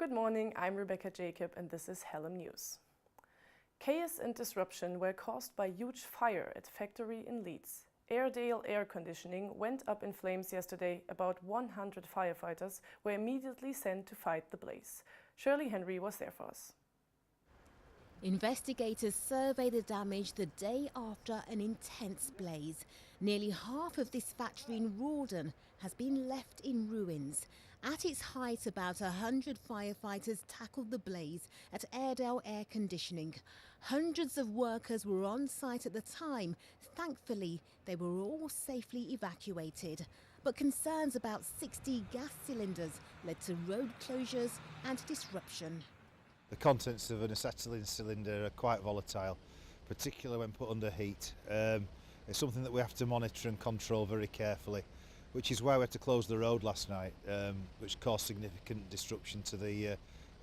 Good morning, I'm Rebecca Jacob and this is Hallam News. Chaos and disruption were caused by huge fire at factory in Leeds. Airedale air conditioning went up in flames yesterday. About 100 firefighters were immediately sent to fight the blaze. Shirley Henry was there for us. Investigators survey the damage the day after an intense blaze. Nearly half of this factory in Rawdon has been left in ruins. At its height, about 100 firefighters tackled the blaze at Airedale Air Conditioning. Hundreds of workers were on site at the time. Thankfully, they were all safely evacuated. But concerns about 60 gas cylinders led to road closures and disruption. The contents of an acetylene cylinder are quite volatile, particularly when put under heat. It's something that we have to monitor and control very carefully, which is why we had to close the road last night, which caused significant disruption to the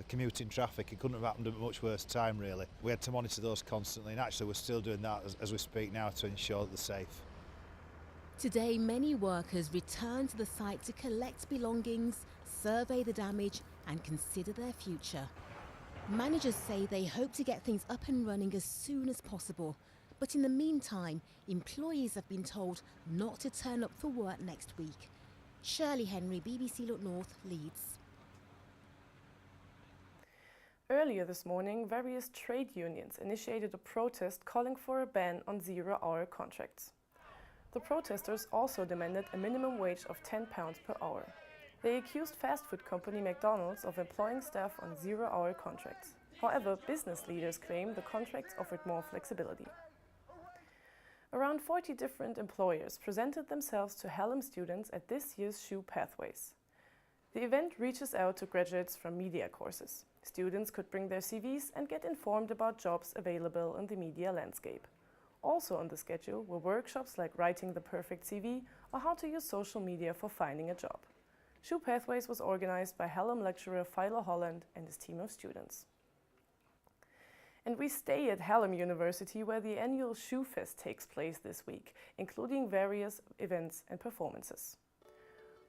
commuting traffic. It couldn't have happened at a much worse time, really. We had to monitor those constantly, and actually we're still doing that as we speak now to ensure that they're safe. Today, many workers return to the site to collect belongings, survey the damage and consider their future. Managers say they hope to get things up and running as soon as possible. But in the meantime, employees have been told not to turn up for work next week. Shirley Henry, BBC Look North, Leeds. Earlier this morning, various trade unions initiated a protest calling for a ban on zero-hour contracts. The protesters also demanded a minimum wage of £10 per hour. They accused fast food company McDonald's of employing staff on zero-hour contracts. However, business leaders claim the contracts offered more flexibility. Around 40 different employers presented themselves to Hallam students at this year's SHU Pathways. The event reaches out to graduates from media courses. Students could bring their CVs and get informed about jobs available in the media landscape. Also on the schedule were workshops like writing the perfect CV or how to use social media for finding a job. SHU Pathways was organized by Hallam lecturer Philo Holland and his team of students. And we stay at Hallam University, where the annual SHU Fest takes place this week, including various events and performances.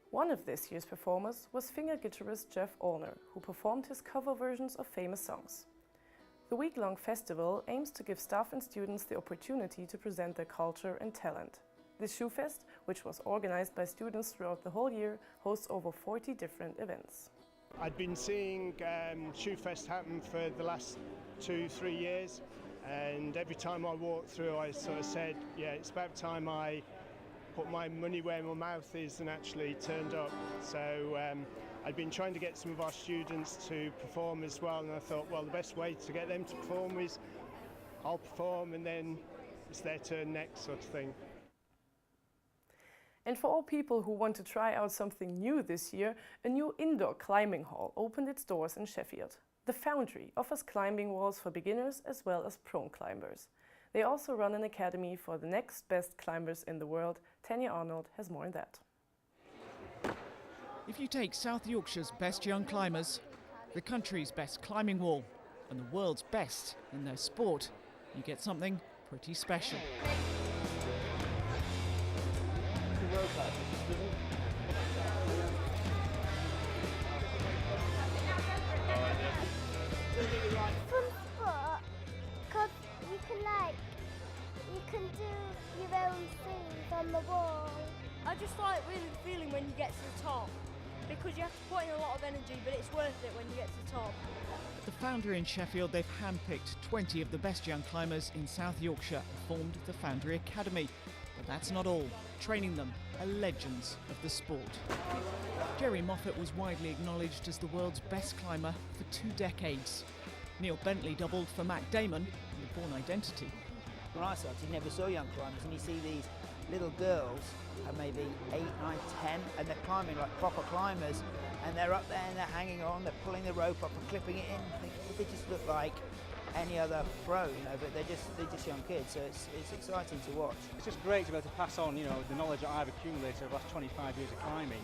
One of this year's performers was finger guitarist Jeff Allner, who performed his cover versions of famous songs. The week-long festival aims to give staff and students the opportunity to present their culture and talent. The SHU Fest, which was organized by students throughout the whole year, hosts over 40 different events. I'd been seeing SHU Fest happen for the last 2-3 years, and every time I walked through I sort of said, yeah, it's about time I put my money where my mouth is and actually turned up. So I'd been trying to get some of our students to perform as well, and I thought, well, the best way to get them to perform is I'll perform and then it's their turn next, sort of thing. And for all people who want to try out something new this year, a new indoor climbing hall opened its doors in Sheffield. The Foundry offers climbing walls for beginners as well as pro climbers. They also run an academy for the next best climbers in the world. Tanya Arnold has more on that. If you take South Yorkshire's best young climbers, the country's best climbing wall, and the world's best in their sport, you get something pretty special. Fun sport, because you can do your own things on the wall. I just like really the feeling when you get to the top, because you have to put in a lot of energy, but it's worth it when you get to the top. At the Foundry in Sheffield, they've handpicked 20 of the best young climbers in South Yorkshire and formed the Foundry Academy. But that's not all. Training them are legends of the sport. Jerry Moffat was widely acknowledged as the world's best climber for 2 decades. Neil Bentley doubled for Matt Damon in The Bourne Identity. When I started, you never saw young climbers, and you see these little girls are maybe 8, 9, 10, and they're climbing like proper climbers, and they're up there and they're hanging on, they're pulling the rope up and clipping it in. They just look like any other pro, you know, but they're just young kids, so it's exciting to watch. It's just great to be able to pass on, you know, the knowledge that I've accumulated over the last 25 years of climbing,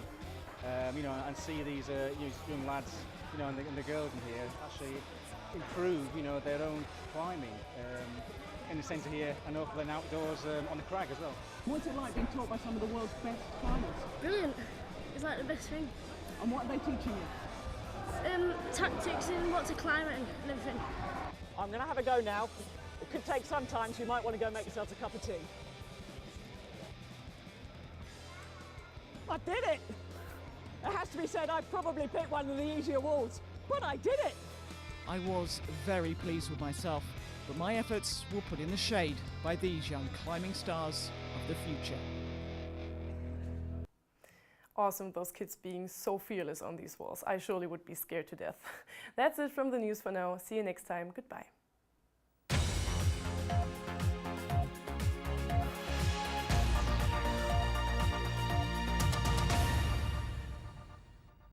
you know, and see these young lads, you know, and the girls in here actually improve, you know, their own climbing. In the centre here and open outdoors on the crag as well. What's it like being taught by some of the world's best climbers? Brilliant. It's like the best thing. And what are they teaching you? tactics and what to climb and everything. I'm going to have a go now. It could take some time, so you might want to go make yourselves a cup of tea. I did it! It has to be said, I probably picked one of the easier walls, but I did it! I was very pleased with myself, but my efforts were put in the shade by these young climbing stars of the future. Awesome, those kids being so fearless on these walls. I surely would be scared to death. That's it from the news for now. See you next time. Goodbye.